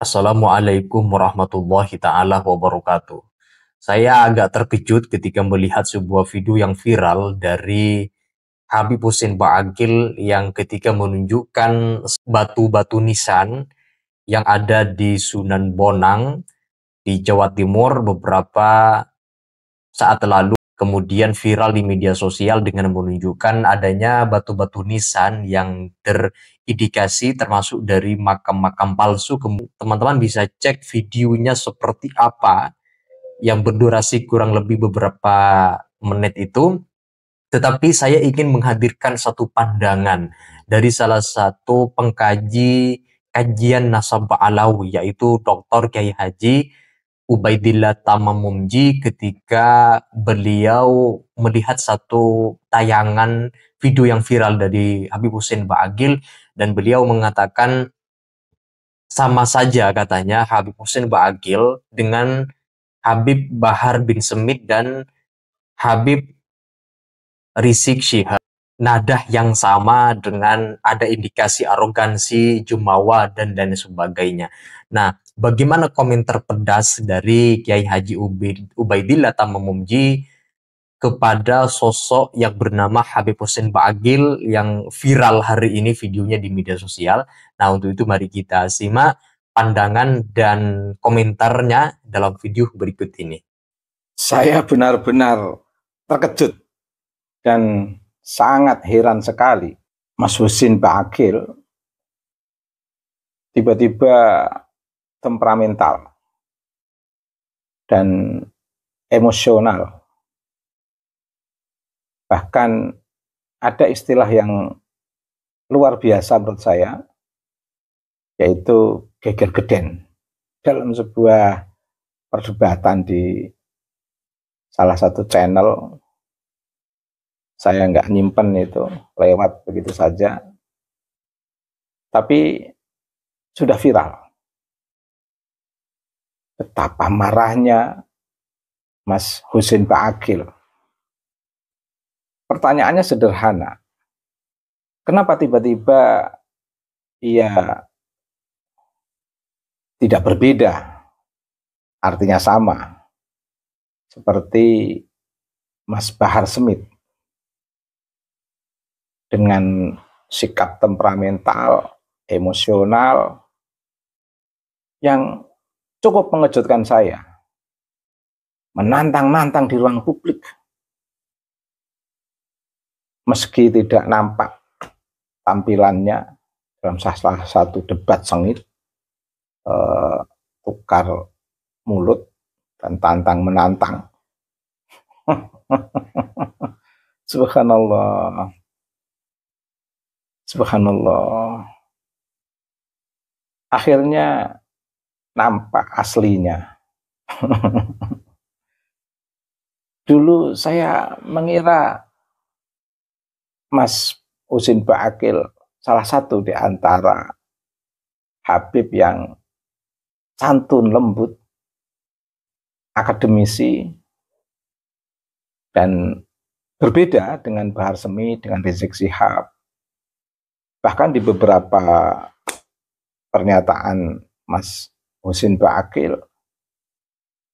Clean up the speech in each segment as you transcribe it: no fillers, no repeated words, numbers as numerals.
Assalamualaikum warahmatullahi ta'ala wabarakatuh. Saya agak terkejut ketika melihat sebuah video yang viral dari Habib Hussein Ba'aqil yang ketika menunjukkan batu-batu nisan yang ada di Sunan Bonang di Jawa Timur beberapa saat lalu, kemudian viral di media sosial dengan menunjukkan adanya batu-batu nisan yang terindikasi termasuk dari makam-makam palsu. Teman-teman bisa cek videonya seperti apa yang berdurasi kurang lebih beberapa menit itu. Tetapi saya ingin menghadirkan satu pandangan dari salah satu pengkaji kajian Nasab Alawi, yaitu Dr. Kiai Haji Ubaidillah Tamamumji, ketika beliau melihat satu tayangan video yang viral dari Habib Hussein Ba'aqil, dan beliau mengatakan sama saja katanya Habib Hussein Ba'aqil dengan Habib Bahar bin Smith dan Habib Rizik Syihab. Nadah yang sama dengan ada indikasi arogansi, jumawa, dan lain sebagainya. Nah, bagaimana komentar pedas dari Kiai Haji Ubaidillah Tamamumji kepada sosok yang bernama Habib Hussein Ba'aqil yang viral hari ini videonya di media sosial? Nah, untuk itu mari kita simak pandangan dan komentarnya dalam video berikut ini. Saya benar-benar terkejut dan sangat heran sekali. Mas Hussein Ba'aqil tiba-tiba temperamental dan emosional. Bahkan ada istilah yang luar biasa menurut saya, yaitu geger geden. Dalam sebuah perdebatan di salah satu channel, saya nggak nyimpen itu, lewat begitu saja, tapi sudah viral. Betapa marahnya Mas Hussein Ba'aqil. Pertanyaannya sederhana, kenapa tiba-tiba ia tidak berbeda, artinya sama, seperti Mas Bahar Smith, dengan sikap temperamental, emosional, yang cukup mengejutkan saya, menantang-nantang di ruang publik, meski tidak nampak tampilannya dalam salah satu debat sengit, tukar mulut dan tantang-menantang. Subhanallah. Subhanallah. Akhirnya nampak aslinya. Dulu saya mengira Mas Hussein Ba'aqil salah satu di antara Habib yang santun, lembut, akademisi, dan berbeda dengan Bahar Smith, dengan Rizik Syihab. Bahkan di beberapa pernyataan Mas Hussein Ba'aqil,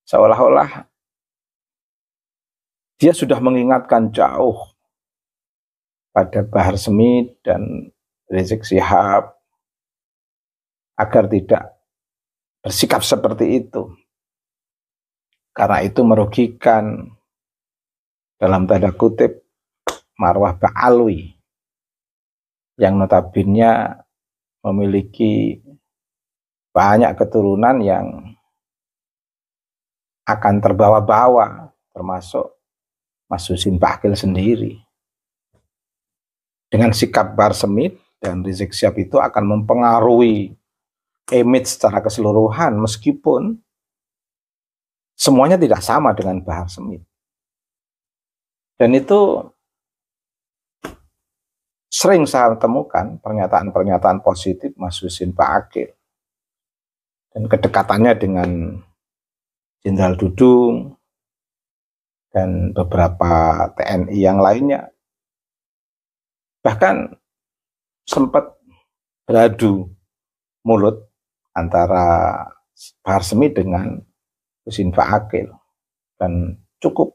seolah-olah dia sudah mengingatkan jauh pada Bahar Smith dan Rizik Syihab agar tidak bersikap seperti itu, karena itu merugikan, dalam tanda kutip, marwah Ba'alwi yang notabene memiliki banyak keturunan yang akan terbawa-bawa, termasuk Mas Hussein Ba'aqil sendiri. Dengan sikap Bahar Smith dan Rizik Syihab itu akan mempengaruhi image secara keseluruhan, meskipun semuanya tidak sama dengan Bahar Smith. Dan itu sering saya temukan pernyataan-pernyataan positif Mas Hussein Ba'aqil dan kedekatannya dengan Jenderal Dudung dan beberapa TNI yang lainnya. Bahkan sempat beradu mulut antara Bahar Smith dengan Husin Pak dan cukup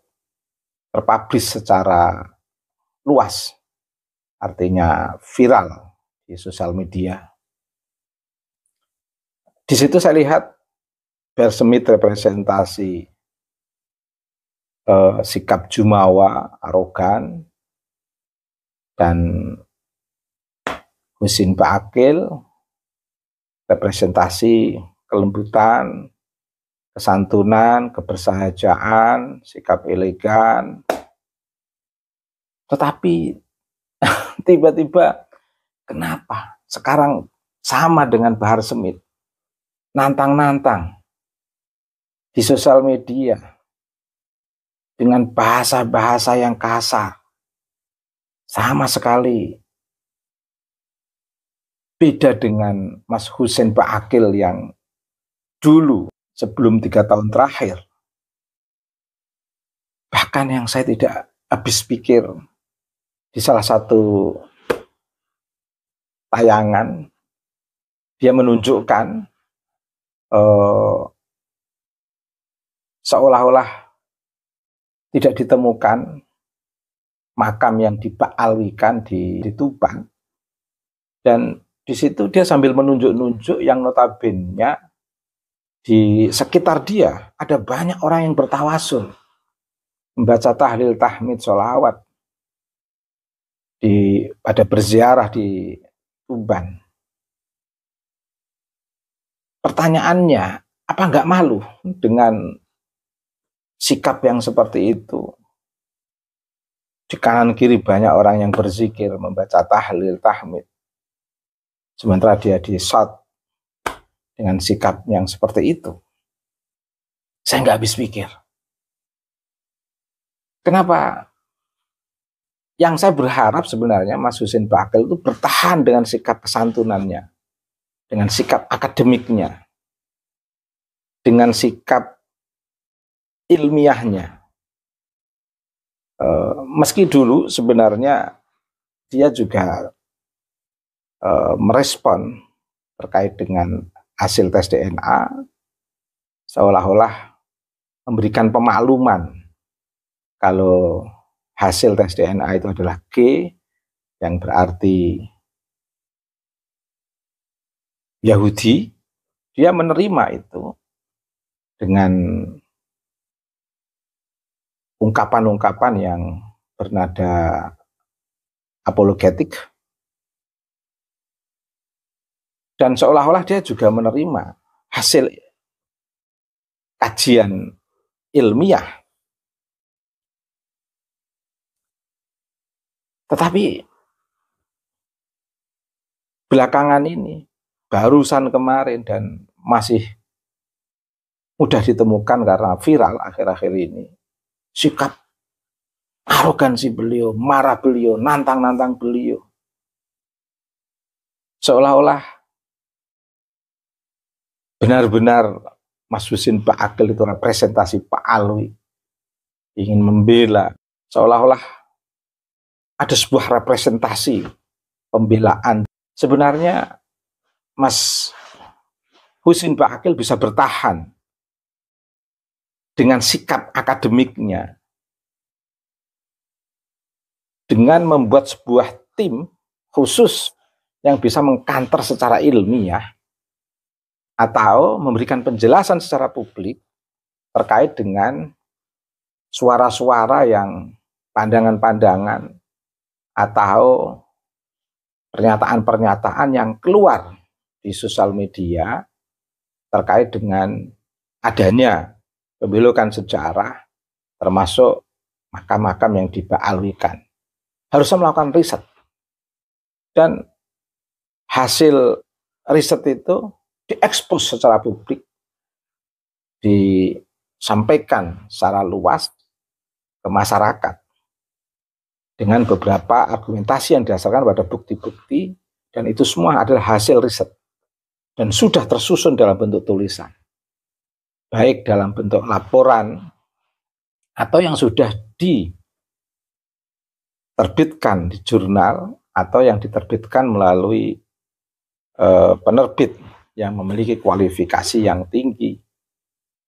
terpublish secara luas, artinya viral di sosial media. Di situ saya lihat Bahar Smith representasi sikap jumawa, arogan, dan Husin Pak representasi kelembutan, kesantunan, kebersahajaan, sikap elegan. Tetapi tiba-tiba kenapa sekarang sama dengan Bahar Smith, nantang-nantang di sosial media dengan bahasa-bahasa yang kasar, sama sekali beda dengan Mas Husin Pak yang dulu sebelum 3 tahun terakhir. Bahkan yang saya tidak habis pikir, di salah satu tayangan dia menunjukkan seolah-olah tidak ditemukan makam yang dibaalwikan di Tuban, dan di situ dia sambil menunjuk-nunjuk yang notabene di sekitar dia ada banyak orang yang bertawasul, membaca tahlil, tahmid, sholawat pada berziarah di Tuban. Pertanyaannya, apa nggak malu dengan sikap yang seperti itu? Di kanan kiri banyak orang yang berzikir, membaca tahlil, tahmid, sementara dia di-shot dengan sikap yang seperti itu. Saya nggak habis pikir. Kenapa? Yang saya berharap sebenarnya Mas Husin Pak itu bertahan dengan sikap kesantunannya, dengan sikap akademiknya, dengan sikap ilmiahnya. Meski dulu sebenarnya dia juga merespon terkait dengan hasil tes DNA, seolah-olah memberikan pemakluman kalau hasil tes DNA itu adalah G, yang berarti Yahudi. Dia menerima itu dengan ungkapan-ungkapan yang bernada apologetik, dan seolah-olah dia juga menerima hasil kajian ilmiah. Tetapi belakangan ini, barusan kemarin dan masih mudah ditemukan karena viral akhir-akhir ini, sikap arogansi beliau, marah beliau, nantang-nantang beliau, seolah-olah benar-benar Mas Husin Pak itu representasi Pak Alwi, ingin membela, seolah-olah ada sebuah representasi pembelaan. Sebenarnya Mas Husin Pak bisa bertahan dengan sikap akademiknya, dengan membuat sebuah tim khusus yang bisa mengkanter secara ilmiah atau memberikan penjelasan secara publik terkait dengan suara-suara yang pandangan-pandangan atau pernyataan-pernyataan yang keluar di sosial media terkait dengan adanya pembelokan sejarah, termasuk makam-makam yang dibaalwikan. Harusnya melakukan riset, dan hasil riset itu diekspos secara publik, disampaikan secara luas ke masyarakat dengan beberapa argumentasi yang didasarkan pada bukti-bukti, dan itu semua adalah hasil riset dan sudah tersusun dalam bentuk tulisan, baik dalam bentuk laporan atau yang sudah diterbitkan di jurnal atau yang diterbitkan melalui penerbit yang memiliki kualifikasi yang tinggi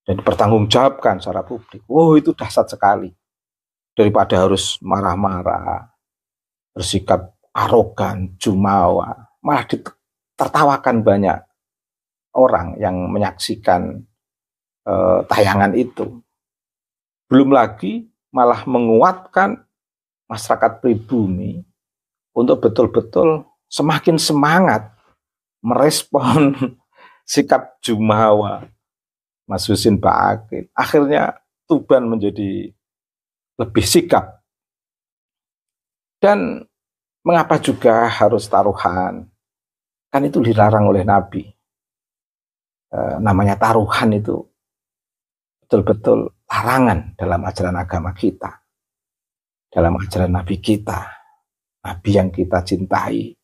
dan dipertanggungjawabkan secara publik. Wow, itu dahsyat sekali. Daripada harus marah-marah, bersikap arogan, jumawa, malah ditertawakan banyak orang yang menyaksikan tayangan itu. Belum lagi malah menguatkan masyarakat pribumi untuk betul-betul semakin semangat merespon sikap jumawa Mas Husin Ba'akil. Akhirnya Tuban menjadi lebih sigap. Dan mengapa juga harus taruhan? Kan itu dilarang oleh Nabi. Namanya taruhan itu betul-betul larangan dalam ajaran agama kita. Dalam ajaran Nabi kita. Nabi yang kita cintai.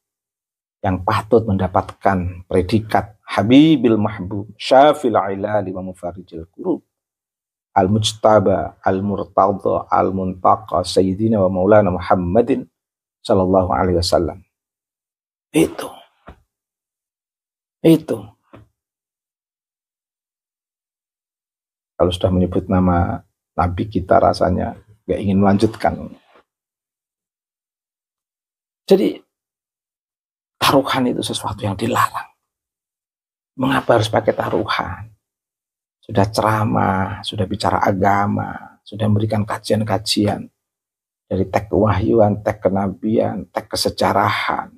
Yang patut mendapatkan predikat Habibil Mahbub, Syafil Ilali wa Mufarijil Kurub, Al-Mujtaba, Al-Murtadha, Al-Muntaqa, Sayyidina wa Maulana Muhammadin Sallallahu Alaihi Wasallam. Itu. Kalau sudah menyebut nama Nabi kita rasanya gak ingin melanjutkan. Jadi taruhan itu sesuatu yang dilarang. Mengapa harus pakai taruhan? Sudah ceramah, sudah bicara agama, sudah memberikan kajian-kajian dari teks kewahyuan, teks kenabian, teks kesejarahan.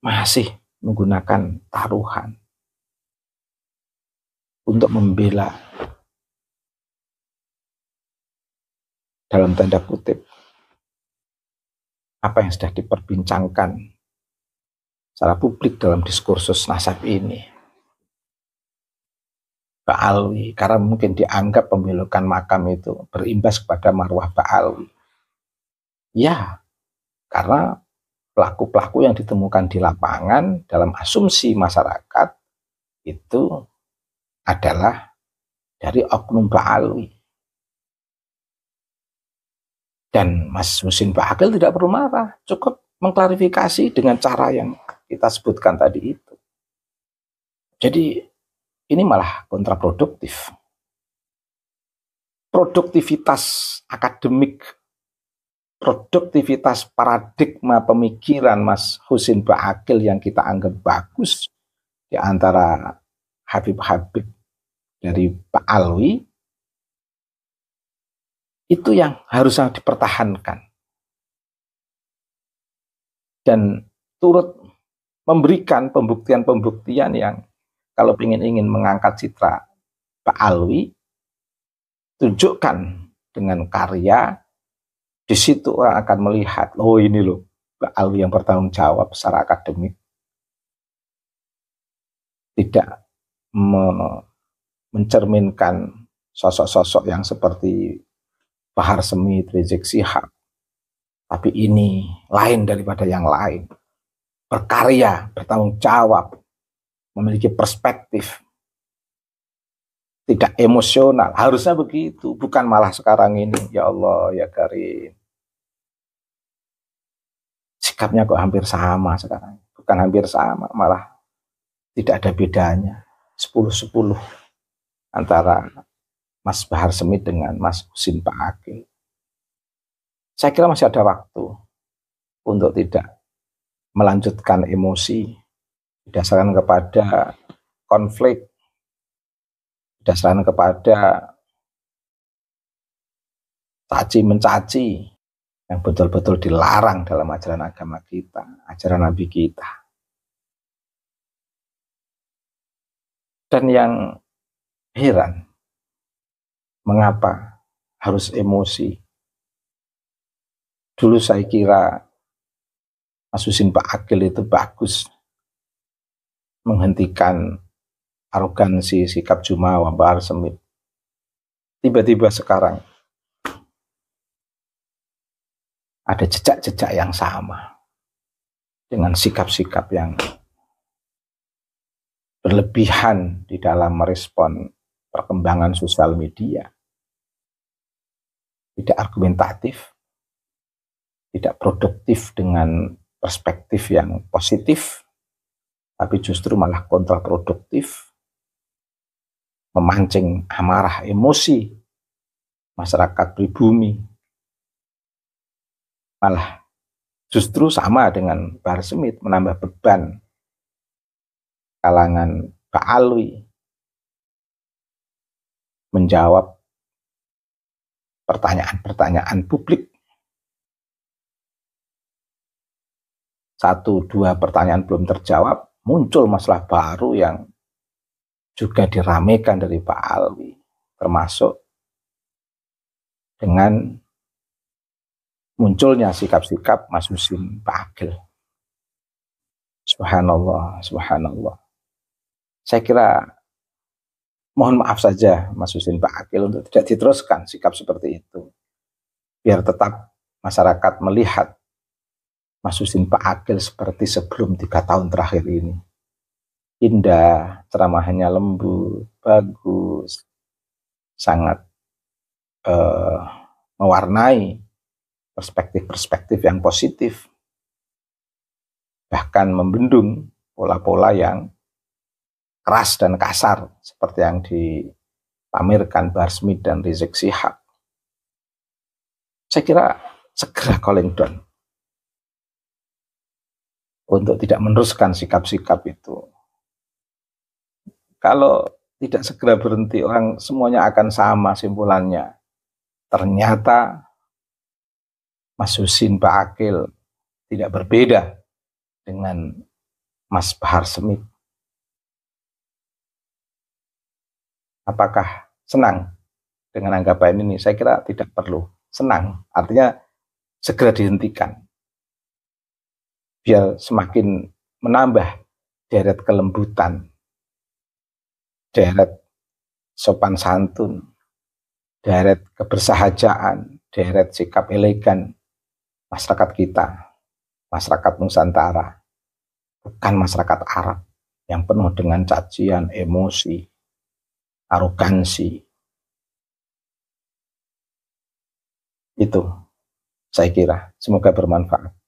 Masih menggunakan taruhan untuk membela dalam tanda kutip apa yang sudah diperbincangkan secara publik dalam diskursus nasab ini. Ba'alwi, karena mungkin dianggap pembelokan makam itu berimbas kepada marwah Ba'alwi. Ya, karena pelaku-pelaku yang ditemukan di lapangan dalam asumsi masyarakat itu adalah dari oknum Ba'alwi. Dan Mas Husin Ba'akil tidak perlu marah, cukup mengklarifikasi dengan cara yang kita sebutkan tadi itu. Jadi ini malah kontraproduktif. Produktivitas akademik, produktivitas paradigma pemikiran Mas Husin Ba'akil yang kita anggap bagus di antara Habib-Habib dari Pak Alwi, itu yang harusnya dipertahankan. Dan turut memberikan pembuktian-pembuktian yang kalau ingin mengangkat citra Pak Alwi, tunjukkan dengan karya, di situ orang akan melihat, oh ini loh Pak Alwi yang bertanggung jawab secara akademik. Tidak mencerminkan sosok-sosok yang seperti Bahar Semit, Rizik Syihab. Tapi ini lain daripada yang lain. Berkarya, bertanggung jawab, memiliki perspektif, tidak emosional. Harusnya begitu, bukan malah sekarang ini. Ya Allah, ya Karim. Sikapnya kok hampir sama sekarang. Bukan hampir sama, malah tidak ada bedanya. 10-10 antara Mas Bahar Semit dengan Mas Husin Ba'akil. Saya kira masih ada waktu untuk tidak melanjutkan emosi berdasarkan kepada konflik, berdasarkan kepada caci mencaci yang betul-betul dilarang dalam ajaran agama kita, ajaran Nabi kita. Dan yang heran, mengapa harus emosi? Dulu saya kira Mas Husin Ba'akil itu bagus menghentikan arogansi sikap jumawa Bahar Semit. Tiba-tiba sekarang ada jejak-jejak yang sama dengan sikap-sikap yang berlebihan di dalam merespon perkembangan sosial media. Tidak argumentatif, tidak produktif dengan perspektif yang positif, tapi justru malah kontraproduktif, memancing amarah emosi masyarakat pribumi. Malah justru sama dengan Bahar Smith, menambah beban kalangan Pak Alwi menjawab pertanyaan-pertanyaan publik. 1-2 pertanyaan belum terjawab, muncul masalah baru yang juga diramaikan dari Pak Alwi, termasuk dengan munculnya sikap-sikap Mas Husin Pak Agil. Subhanallah, subhanallah. Saya kira mohon maaf saja Mas Husin Pak Agil untuk tidak diteruskan sikap seperti itu. Biar tetap masyarakat melihat Mas Husin Pak Agil seperti sebelum 3 tahun terakhir ini. Indah, ceramahnya lembut, bagus, sangat mewarnai perspektif-perspektif yang positif, bahkan membendung pola-pola yang keras dan kasar seperti yang dipamerkan Bahar Smith dan Rizik Syihab. Saya kira segera calling down untuk tidak meneruskan sikap-sikap itu. Kalau tidak segera berhenti, orang semuanya akan sama simpulannya. Ternyata Mas Husin Pak Agil tidak berbeda dengan Mas Bahar Smith. Apakah senang dengan anggapan ini? Saya kira tidak perlu senang. Artinya segera dihentikan. Biar semakin menambah deret kelembutan, deret sopan santun, deret kebersahajaan, deret sikap elegan masyarakat kita, masyarakat Nusantara, bukan masyarakat Arab yang penuh dengan cacian, emosi, arogansi. Itu saya kira, semoga bermanfaat.